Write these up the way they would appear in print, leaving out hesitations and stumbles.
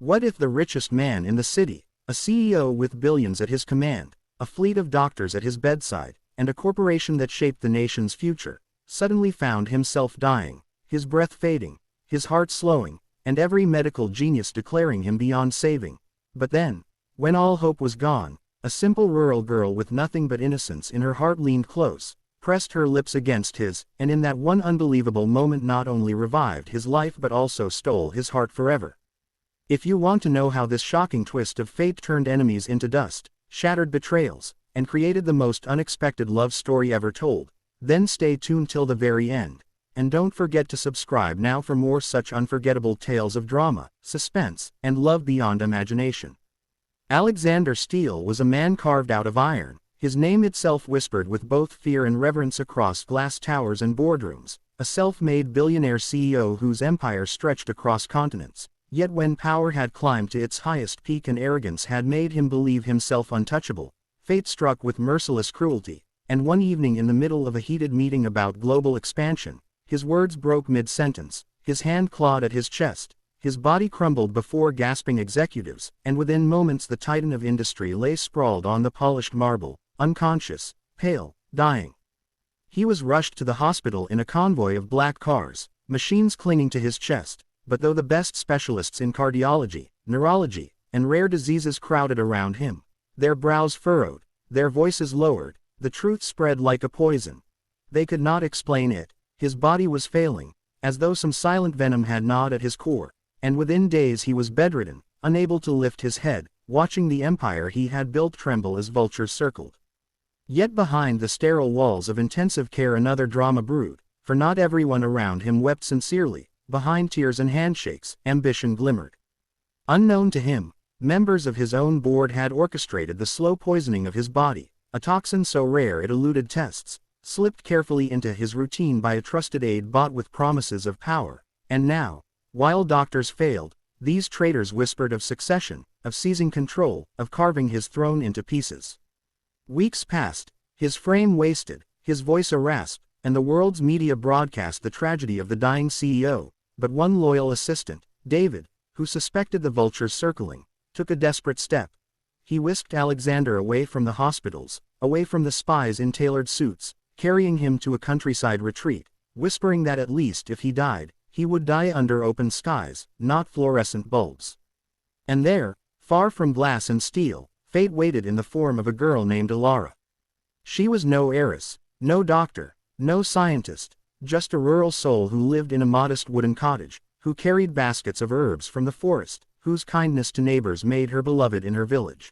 What if the richest man in the city, a CEO with billions at his command, a fleet of doctors at his bedside, and a corporation that shaped the nation's future, suddenly found himself dying, his breath fading, his heart slowing, and every medical genius declaring him beyond saving? But then, when all hope was gone, a simple rural girl with nothing but innocence in her heart leaned close, pressed her lips against his, and in that one unbelievable moment not only revived his life but also stole his heart forever. If you want to know how this shocking twist of fate turned enemies into dust, shattered betrayals, and created the most unexpected love story ever told, then stay tuned till the very end. And don't forget to subscribe now for more such unforgettable tales of drama, suspense, and love beyond imagination. Alexander Steele was a man carved out of iron, his name itself whispered with both fear and reverence across glass towers and boardrooms, a self-made billionaire CEO whose empire stretched across continents. Yet when power had climbed to its highest peak and arrogance had made him believe himself untouchable, fate struck with merciless cruelty, and one evening in the middle of a heated meeting about global expansion, his words broke mid-sentence, his hand clawed at his chest, his body crumbled before gasping executives, and within moments the titan of industry lay sprawled on the polished marble, unconscious, pale, dying. He was rushed to the hospital in a convoy of black cars, machines clinging to his chest. But though the best specialists in cardiology, neurology, and rare diseases crowded around him, their brows furrowed, their voices lowered, the truth spread like a poison. They could not explain it. His body was failing, as though some silent venom had gnawed at his core, and within days he was bedridden, unable to lift his head, watching the empire he had built tremble as vultures circled. Yet behind the sterile walls of intensive care another drama brewed, for not everyone around him wept sincerely. Behind tears and handshakes, ambition glimmered. Unknown to him, members of his own board had orchestrated the slow poisoning of his body, a toxin so rare it eluded tests, slipped carefully into his routine by a trusted aide bought with promises of power, and now, while doctors failed, these traitors whispered of succession, of seizing control, of carving his throne into pieces. Weeks passed, his frame wasted, his voice a rasp, and the world's media broadcast the tragedy of the dying CEO. But one loyal assistant, David, who suspected the vultures circling, took a desperate step. He whisked Alexander away from the hospitals, away from the spies in tailored suits, carrying him to a countryside retreat, whispering that at least if he died, he would die under open skies, not fluorescent bulbs. And there, far from glass and steel, fate waited in the form of a girl named Alara. She was no heiress, no doctor, no scientist, just a rural soul who lived in a modest wooden cottage, who carried baskets of herbs from the forest, whose kindness to neighbors made her beloved in her village.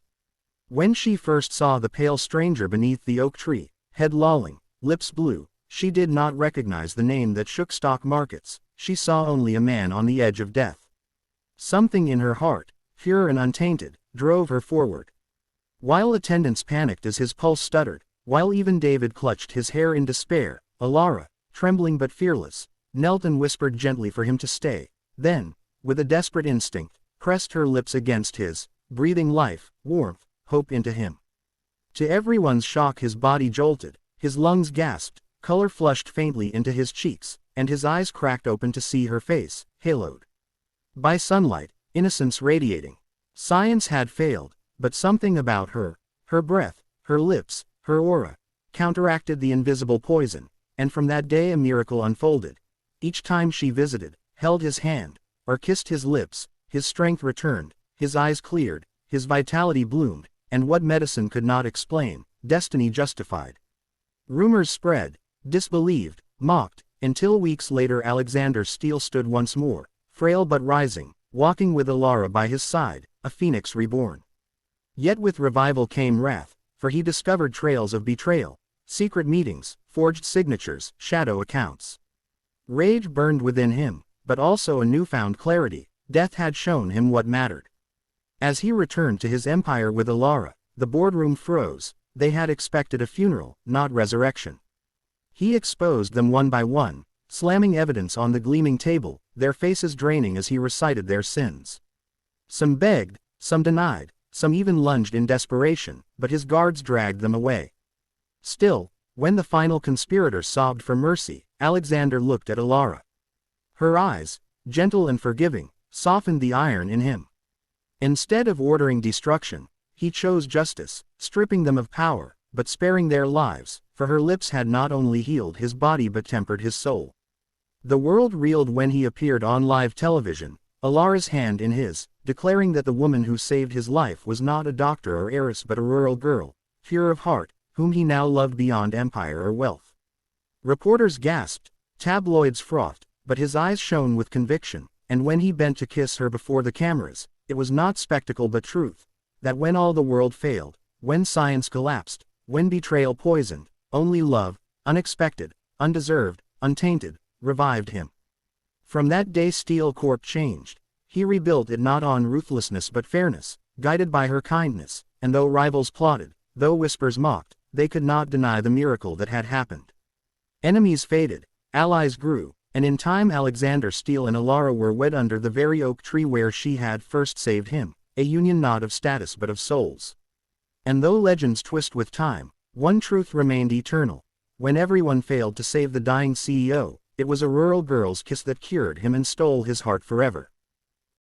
When she first saw the pale stranger beneath the oak tree, head lolling, lips blue, she did not recognize the name that shook stock markets. She saw only a man on the edge of death. Something in her heart, pure and untainted, drove her forward. While attendants panicked as his pulse stuttered, while even David clutched his hair in despair, Alara, trembling but fearless, knelt and whispered gently for him to stay, then, with a desperate instinct, pressed her lips against his, breathing life, warmth, hope into him. To everyone's shock his body jolted, his lungs gasped, color flushed faintly into his cheeks, and his eyes cracked open to see her face, haloed by sunlight, innocence radiating. Science had failed, but something about her, her breath, her lips, her aura, counteracted the invisible poison. And from that day a miracle unfolded. Each time she visited, held his hand, or kissed his lips, his strength returned, his eyes cleared, his vitality bloomed, and what medicine could not explain, destiny justified. Rumors spread, disbelieved, mocked, until weeks later Alexander Steele stood once more, frail but rising, walking with Alara by his side, a phoenix reborn. Yet with revival came wrath, for he discovered trails of betrayal, secret meetings, forged signatures, shadow accounts. Rage burned within him, but also a newfound clarity. Death had shown him what mattered. As he returned to his empire with Alara, the boardroom froze. They had expected a funeral, not resurrection. He exposed them one by one, slamming evidence on the gleaming table, their faces draining as he recited their sins. Some begged, some denied, some even lunged in desperation, but his guards dragged them away. Still, when the final conspirator sobbed for mercy, Alexander looked at Alara. Her eyes, gentle and forgiving, softened the iron in him. Instead of ordering destruction, he chose justice, stripping them of power, but sparing their lives, for her lips had not only healed his body but tempered his soul. The world reeled when he appeared on live television, Alara's hand in his, declaring that the woman who saved his life was not a doctor or heiress but a rural girl, pure of heart, whom he now loved beyond empire or wealth. Reporters gasped, tabloids frothed, but his eyes shone with conviction, and when he bent to kiss her before the cameras, it was not spectacle but truth, that when all the world failed, when science collapsed, when betrayal poisoned, only love, unexpected, undeserved, untainted, revived him. From that day Steel Corp changed. He rebuilt it not on ruthlessness but fairness, guided by her kindness, and though rivals plotted, though whispers mocked, they could not deny the miracle that had happened. Enemies faded, allies grew, and in time Alexander Steele and Alara were wed under the very oak tree where she had first saved him, a union not of status but of souls. And though legends twist with time, one truth remained eternal. When everyone failed to save the dying CEO, it was a rural girl's kiss that cured him and stole his heart forever.